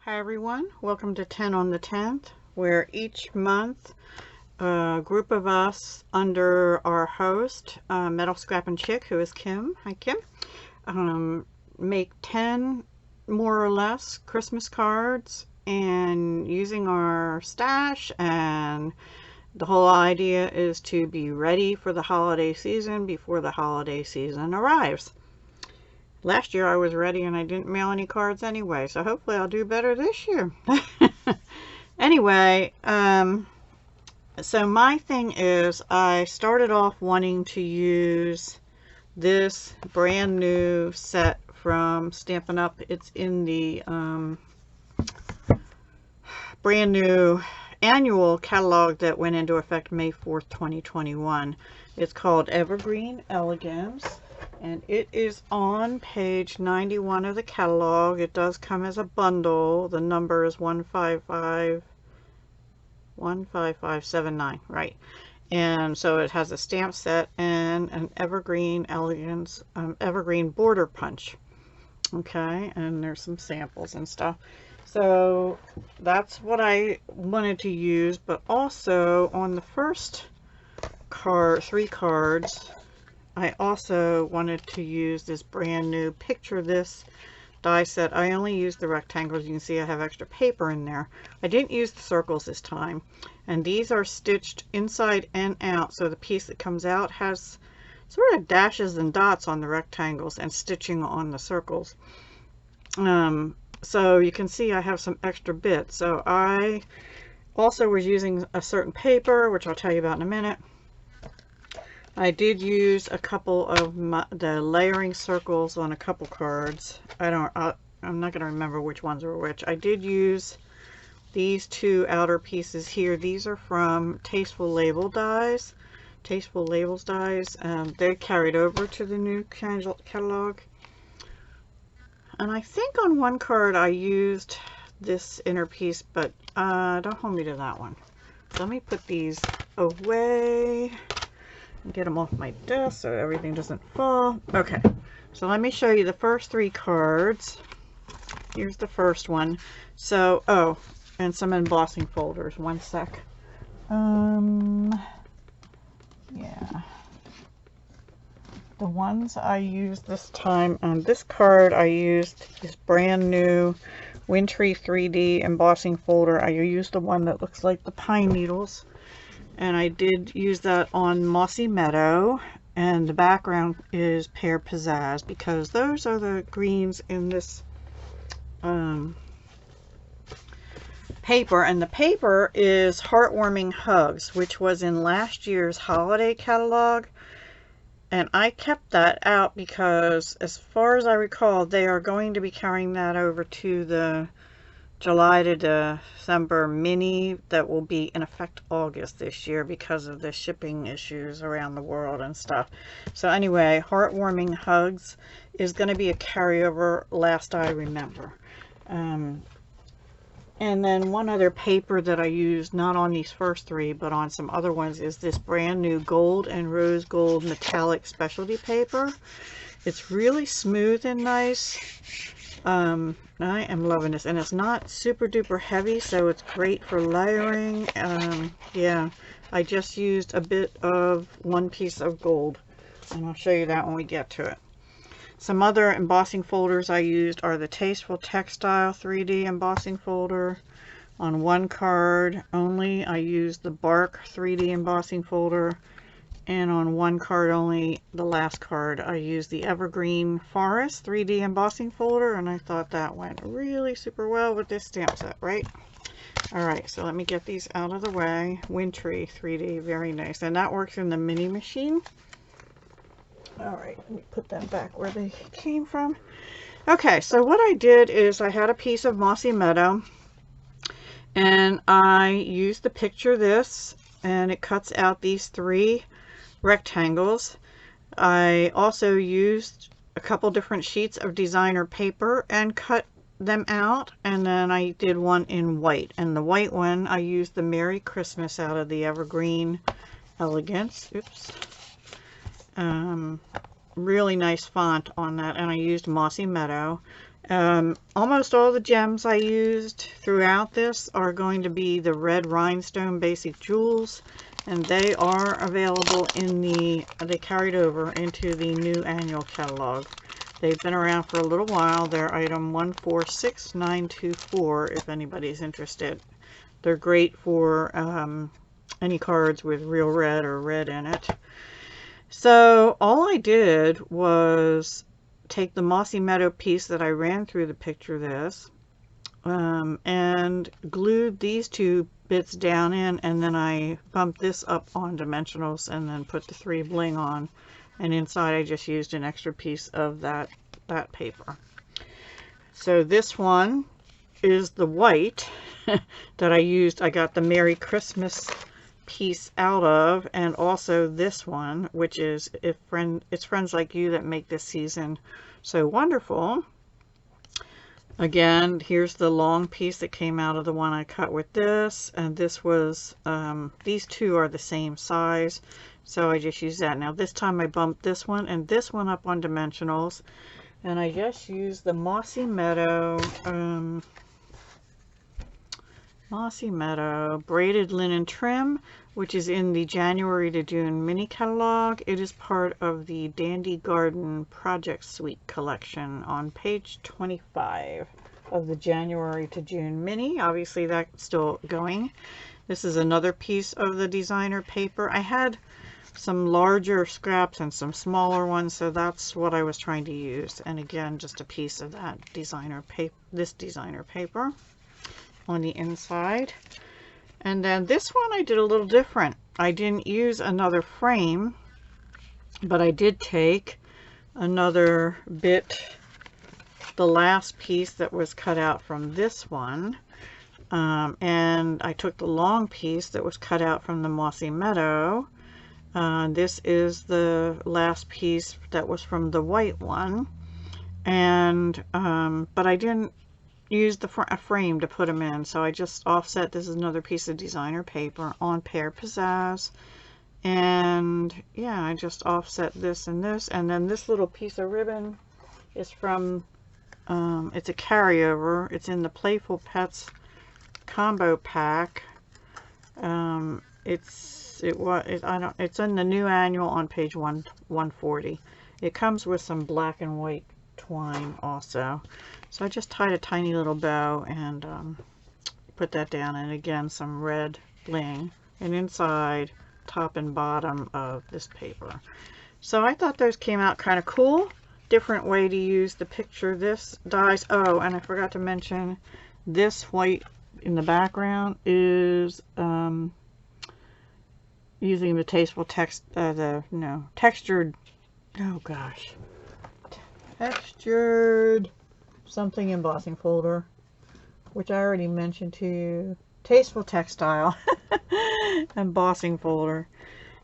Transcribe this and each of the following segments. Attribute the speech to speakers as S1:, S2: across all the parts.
S1: Hi everyone, welcome to 10 on the 10th, where each month a group of us under our host, Metal Scrappin' Chick, who is Kim, hi Kim, make 10 more or less Christmas cards, and using our stash, and the whole idea is to be ready for the holiday season before the holiday season arrives. Last year I was ready and I didn't mail any cards anyway, so hopefully I'll do better this year. Anyway, so my thing is I started off wanting to use this brand new set from Stampin' Up. It's in the brand new annual catalog that went into effect May 4th, 2021. It's called Evergreen Elegance. And it is on page 91 of the catalog. It does come as a bundle. The number is 15579, right? And so it has a stamp set and an Evergreen Elegance, Evergreen border punch. Okay, and there's some samples and stuff. So that's what I wanted to use, but also on the first three cards, I also wanted to use this brand new Picture This die set. I only used the rectangles. You can see I have extra paper in there. I didn't use the circles this time. And these are stitched inside and out. So the piece that comes out has sort of dashes and dots on the rectangles and stitching on the circles. So you can see I have some extra bits. So I also was using a certain paper, which I'll tell you about in a minute. I did use a couple of the layering circles on a couple cards. I'm not going to remember which ones were which. I did use these two outer pieces here. These are from Tasteful Labels dies. They carried over to the new catalog. And I think on one card I used this inner piece, but don't hold me to that one. So let me put these away. Get them off my desk so everything doesn't fall. Okay, so let me show you the first three cards. Here's the first one. So, oh, and some embossing folders. One sec. Yeah. The ones I used this time on this card, I used this brand new Wintry 3D embossing folder. I used the one that looks like the pine needles. And I did use that on Mossy Meadow, and the background is Pear Pizzazz, because those are the greens in this paper. And the paper is Heartwarming Hugs, which was in last year's holiday catalog, and I kept that out because, as far as I recall, they are going to be carrying that over to the July to December mini that will be in effect August this year because of the shipping issues around the world and stuff. So anyway, Heartwarming Hugs is going to be a carryover, last I remember. And then one other paper that I used, not on these first three, but on some other ones, is this brand new gold and rose gold metallic specialty paper. It's really smooth and nice. I am loving this, and it's not super duper heavy, so it's great for layering. Yeah, I just used a bit of one piece of gold, and I'll show you that when we get to it. Some other embossing folders I used are the Tasteful Textile 3D embossing folder. On one card only, I used the Bark 3D embossing folder. And on one card only, the last card, I used the Evergreen Forest 3D embossing folder, and I thought that went really super well with this stamp set, right? Alright, so let me get these out of the way. Wintry 3D, very nice. And that works in the mini machine. Alright, let me put them back where they came from. Okay, so what I did is I had a piece of Mossy Meadow, and I used the Picture This, and it cuts out these three rectangles. I also used a couple different sheets of designer paper and cut them out, and then I did one in white, and the white one I used the Merry Christmas out of the Evergreen Elegance. Oops. Really nice font on that, and I used Mossy Meadow. Almost all the gems I used throughout this are going to be the red rhinestone basic jewels, and they are available in they carried over into the new annual catalog. They've been around for a little while. They're item 146924 if anybody's interested. They're great for any cards with real red or red in it. So all I did was take the Mossy Meadow piece that I ran through the picture of this and glued these two bits down in, and then I bumped this up on dimensionals and then put the 3 bling on, and inside I just used an extra piece of that paper. So this one is the white that I used. I got the Merry Christmas piece out of, and also this one, which is it's friends like you that make this season so wonderful. Again, here's the long piece that came out of the one I cut with this, and this was these two are the same size, so I just used that. Now this time I bumped this one and this one up on dimensionals, and I just used the Mossy Meadow braided linen trim, which is in the January to June mini catalog. It is part of the Dandy Garden Project Suite collection on page 25 of the January to June mini. Obviously that's still going. This is another piece of the designer paper. I had some larger scraps and some smaller ones, so that's what I was trying to use. And again, just a piece of that designer paper on the inside. And then this one I did a little different. I didn't use another frame, but I did take another bit, the last piece that was cut out from this one, and I took the long piece that was cut out from the Mossy Meadow. This is the last piece that was from the white one, and but I didn't use a frame to put them in, so I just offset. This is another piece of designer paper on Pear Pizzazz, and yeah, I just offset this and this, and then this little piece of ribbon is from it's a carryover. It's in the Playful Pets combo pack. It's in the new annual on page 140. It comes with some black and white twine also. So I just tied a tiny little bow and put that down, and again some red bling, and inside, top and bottom of this paper. So I thought those came out kind of cool. Different way to use the picture. This dies. Oh, and I forgot to mention this white in the background is using the tasteful textured, oh gosh, textured something embossing folder, which I already mentioned to you. Tasteful Textile embossing folder.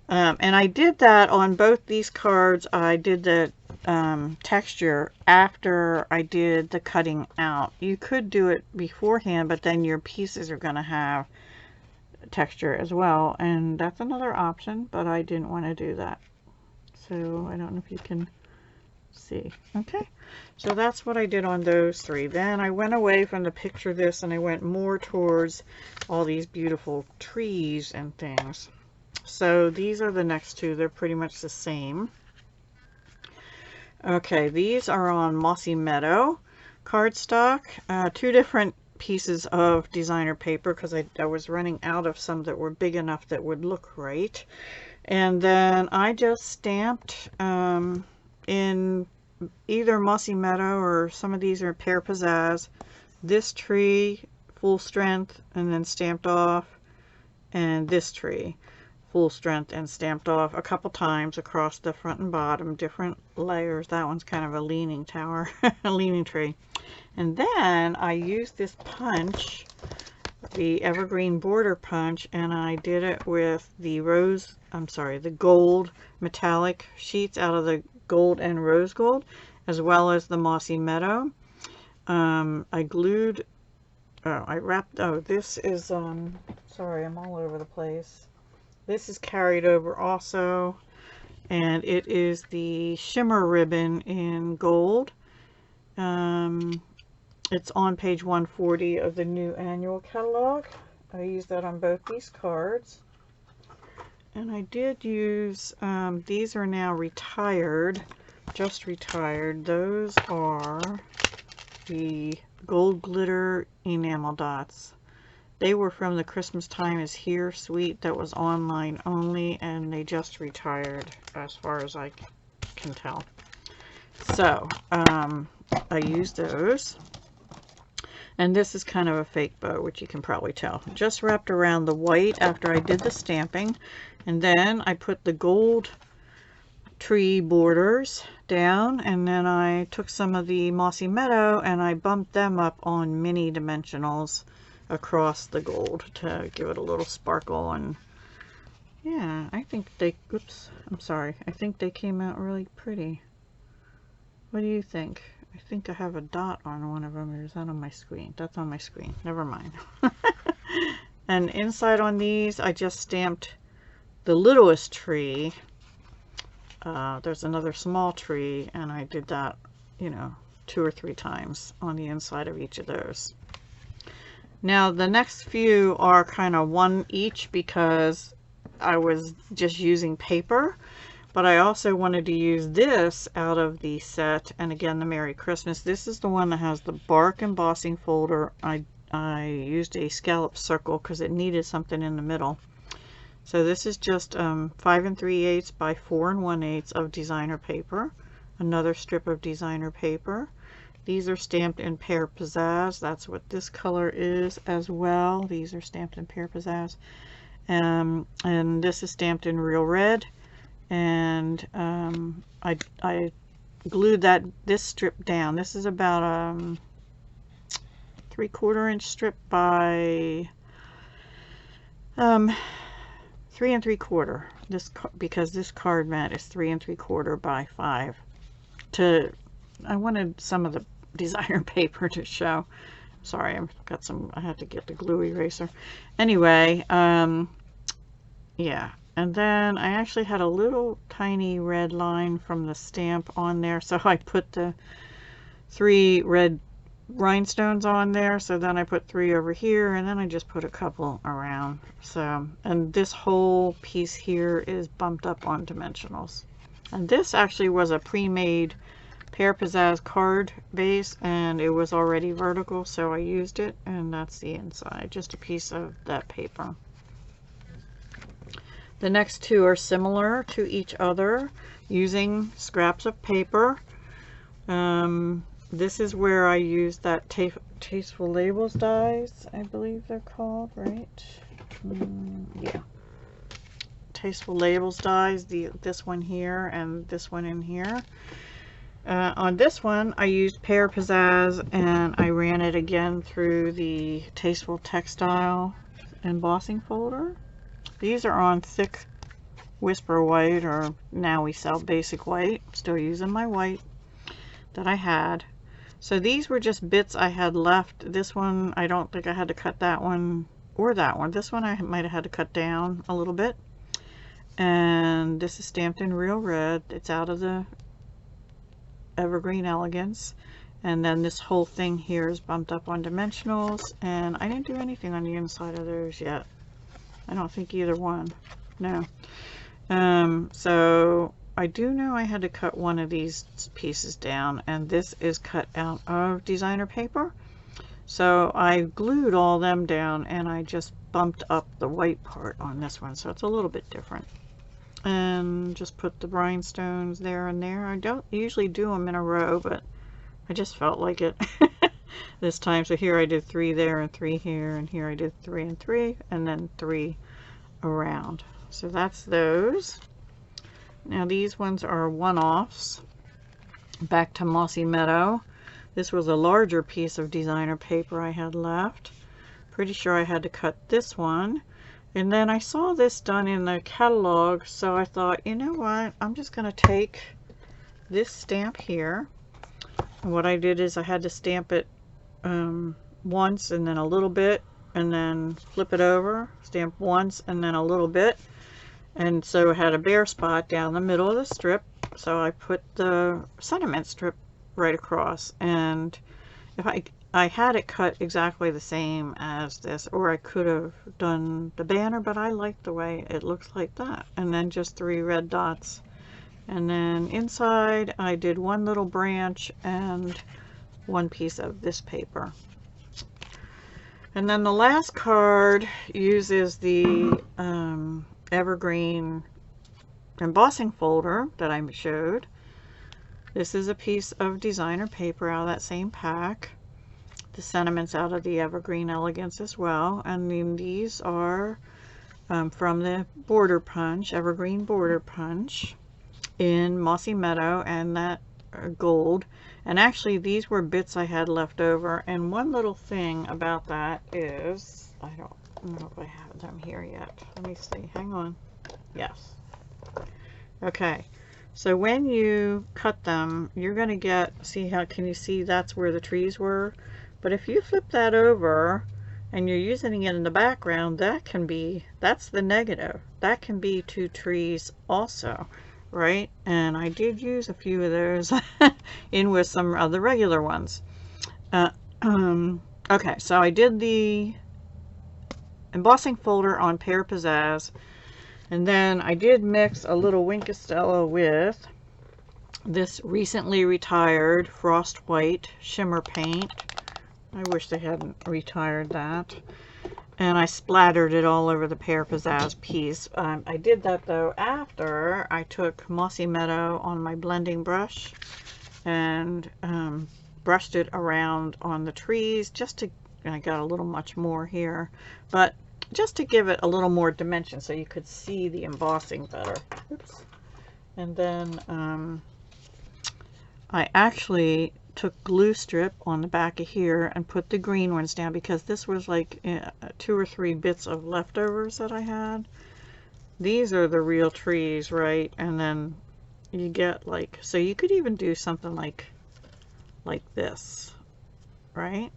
S1: And I did that on both these cards. I did the texture after I did the cutting out. You could do it beforehand, but then your pieces are going to have texture as well, and that's another option, but I didn't want to do that. So I don't know if you can see. Okay, so that's what I did on those three. Then I went away from the picture this, and I went more towards all these beautiful trees and things. So these are the next two. They're pretty much the same. Okay, these are on Mossy Meadow cardstock. Two different pieces of designer paper because I was running out of some that were big enough that would look right. And then I just stamped in either Mossy Meadow, or some of these are Pear Pizzazz, this tree full strength and then stamped off, and this tree full strength and stamped off a couple times across the front and bottom, different layers. That one's kind of a leaning tower, a leaning tree. And then I used this punch, the Evergreen border punch, and I did it with the the gold metallic sheets out of the gold and rose gold, as well as the Mossy Meadow. I glued, this is, sorry, I'm all over the place. This is carried over also, and it is the shimmer ribbon in gold. It's on page 140 of the new annual catalog. I use that on both these cards. And I did use, these are now retired, just retired. Those are the gold glitter enamel dots. They were from the Christmas Time is Here suite that was online only, and they just retired as far as I can tell. So I used those, and this is kind of a fake bow, which you can probably tell. Just wrapped around the white after I did the stamping, and then I put the gold tree borders down, and then I took some of the Mossy Meadow and I bumped them up on mini dimensionals across the gold to give it a little sparkle. And yeah, I think they, oops, I'm sorry, I think they came out really pretty. What do you think? I think I have a dot on one of them, or is that on my screen? That's on my screen, never mind. And inside on these I just stamped the littlest tree. There's another small tree, and I did that, you know, 2 or 3 times on the inside of each of those. Now the next few are kind of one each because I was just using paper, but I also wanted to use this out of the set, and again the Merry Christmas. This is the one that has the bark embossing folder. I used a scallop circle because it needed something in the middle. So this is just 5 3/8 by 4 1/8 of designer paper. Another strip of designer paper. These are stamped in Pear Pizzazz. That's what this color is as well. These are stamped in Pear Pizzazz. And this is stamped in Real Red. And I glued this strip down. This is about a 3/4 inch strip by 3 3/4. Because this card mat is 3 3/4 by 5. I wanted some of the designer paper to show. Sorry, I had to get the glue eraser. Anyway, yeah. And then I actually had a little tiny red line from the stamp on there, so I put the 3 red rhinestones on there. So then I put 3 over here, and then I just put a couple around. So, and this whole piece here is bumped up on dimensionals. And this actually was a pre-made Pear Pizzazz card base, and it was already vertical, so I used it, and that's the inside, just a piece of that paper. The next 2 are similar to each other, using scraps of paper. This is where I used that Tasteful Labels dies, I believe they're called, right? Yeah. Tasteful Labels dies, this one here and this one in here. On this one I used Pear Pizzazz, and I ran it again through the Tasteful Textile embossing folder. These are on thick Whisper White, or now we sell basic white. Still using my white that I had. So these were just bits I had left. This one, I don't think I had to cut that one or that one. This one I might have had to cut down a little bit. And this is stamped in Real Red. It's out of the Evergreen Elegance. And then this whole thing here is bumped up on dimensionals, and I didn't do anything on the inside of those yet. I don't think either one. No. So I do know I had to cut one of these pieces down, and this is cut out of designer paper. So I glued all them down, and I just bumped up the white part on this one, so it's a little bit different. And just put the rhinestones there and there. I don't usually do them in a row, but I just felt like it this time. So here I did 3 there and 3 here, and here I did 3 and 3, and then 3 around. So that's those. Now these ones are one-offs. Back to Mossy Meadow. This was a larger piece of designer paper I had left. Pretty sure I had to cut this one. And then I saw this done in the catalog, so I thought, you know what, I'm just going to take this stamp here. And what I did is I had to stamp it once, and then a little bit, and then flip it over, stamp once, and then a little bit. And so it had a bare spot down the middle of the strip, so I put the sentiment strip right across. And if I had it cut exactly the same as this, or I could have done the banner, but I like the way it looks like that. And then just 3 red dots. And then inside I did 1 little branch and 1 piece of this paper. And then the last card uses the Evergreen embossing folder that I showed. This is a piece of designer paper out of that same pack. The sentiments out of the Evergreen Elegance as well. And then these are from the border punch, Evergreen border punch in Mossy Meadow and that gold. And actually these were bits I had left over. And one little thing about that is, I don't know if I have them here yet. Let me see, hang on. Yes. Okay. So when you cut them, you're going to get, see how, can you see that's where the trees were? But if you flip that over and you're using it in the background, that can be, that's the negative. That can be 2 trees also, right? And I did use a few of those in with some of the regular ones. Okay, so I did the embossing folder on Pear Pizzazz. And then I did mix a little Wink Estella with this recently retired Frost White shimmer paint. I wish they hadn't retired that. And I splattered it all over the Pear Pizzazz piece. I did that though after I took Mossy Meadow on my blending brush and brushed it around on the trees just to, I got a little much more here, but just to give it a little more dimension so you could see the embossing better. Oops. And then I actually took glue strip on the back of here and put the green ones down because this was like 2 or 3 bits of leftovers that I had. These are the real trees, right? And then you get like, so you could even do something like this, right?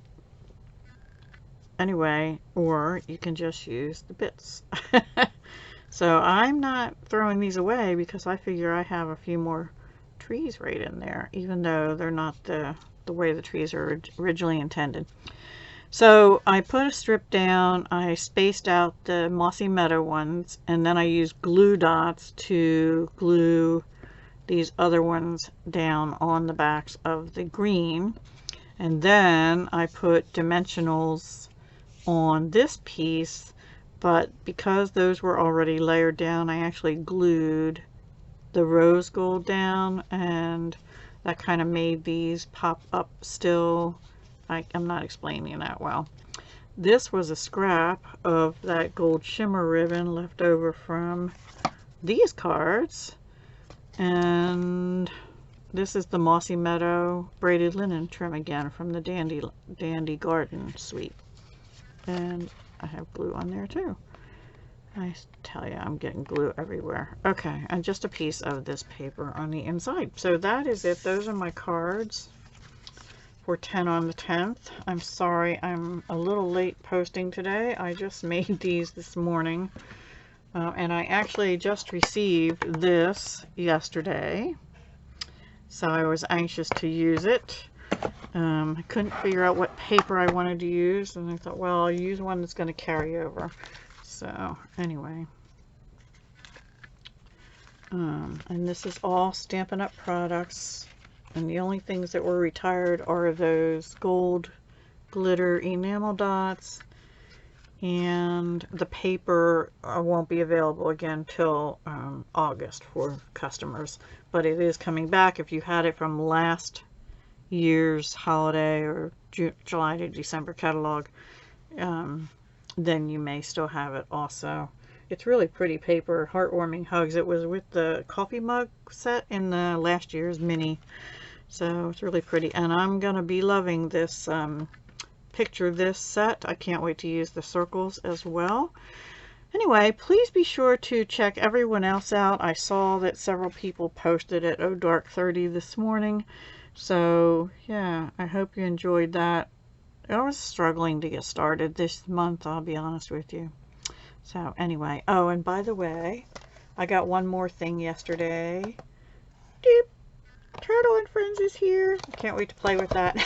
S1: Anyway, or you can just use the bits. So I'm not throwing these away because I figure I have a few more trees right in there, even though they're not the way the trees are originally intended. So I put a strip down, I spaced out the Mossy Meadow ones, and then I used glue dots to glue these other ones down on the backs of the green. And then I put dimensionals on this piece, but because those were already layered down, I actually glued the rose gold down, and that kind of made these pop up still. I'm not explaining that well. This was a scrap of that gold shimmer ribbon left over from these cards, and this is the Mossy Meadow braided linen trim again from the Dandy Garden suite. And I have glue on there too. I tell you, I'm getting glue everywhere. Okay, and just a piece of this paper on the inside. So that is it. Those are my cards for 10 on the 10th. I'm sorry I'm a little late posting today. I just made these this morning. And I actually just received this yesterday. So I was anxious to use it. I couldn't figure out what paper I wanted to use, and I thought, well, I'll use one that's going to carry over. So anyway, and this is all Stampin' Up! Products, and the only things that were retired are those gold glitter enamel dots, and the paper won't be available again till August for customers, but it is coming back. If you had it from last year's holiday or July to December catalog, then you may still have it also. It's really pretty paper, heartwarming hugs. It was with the coffee mug set in the last year's mini, so it's really pretty. And I'm gonna be loving this picture this set. I can't wait to use the circles as well. Anyway, please be sure to check everyone else out. I saw that several people posted at Oh Dark 30 this morning. So yeah, I hope you enjoyed that. I was struggling to get started this month, I'll be honest with you. So anyway, oh, and by the way, I got one more thing yesterday. Doop! Turtle and Friends is here. I can't wait to play with that.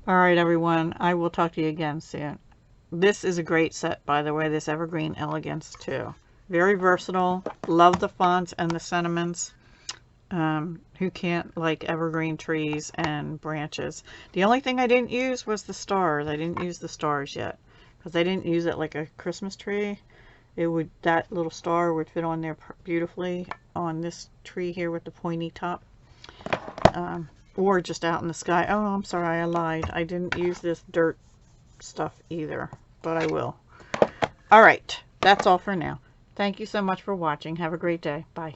S1: All right, everyone. I will talk to you again soon. This is a great set, by the way, this Evergreen Elegance too. Very versatile. Love the fonts and the sentiments. Who can't like evergreen trees and branches? The only thing I didn't use was the stars. I didn't use the stars yet because I didn't use it like a Christmas tree. That little star would fit on there beautifully on this tree here with the pointy top. Or just out in the sky. Oh, I'm sorry, I lied. I didn't use this dirt stuff either, but I will. All right, that's all for now. Thank you so much for watching. Have a great day. Bye.